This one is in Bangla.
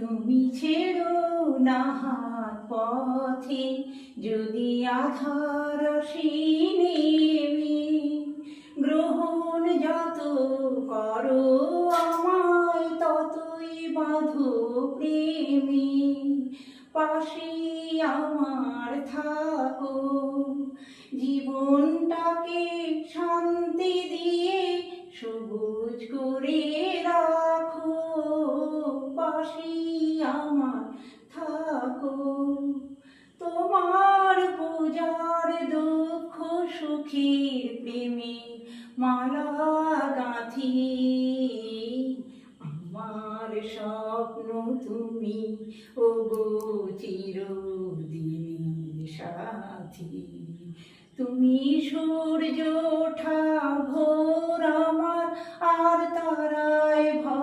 তুমি ছেড়ো না হাত পথে, যদি আধার নেমে গ্রহণ যত করো আমায়, ততই বাঁধো প্রেমে। পাশে আমার থাকো, জীবনটাকে শান্তি দিয়ে সবুজ করে রাখো। পাশে আমার থাকো, তোমার পূজার দুঃখ সুখের প্রেমে মালা গাঁথি। আমার স্বপ্ন তুমি, ওগো চিরদিনের সাথী। তুমি সূর্য ওঠা ভোর আমার, আর তারায়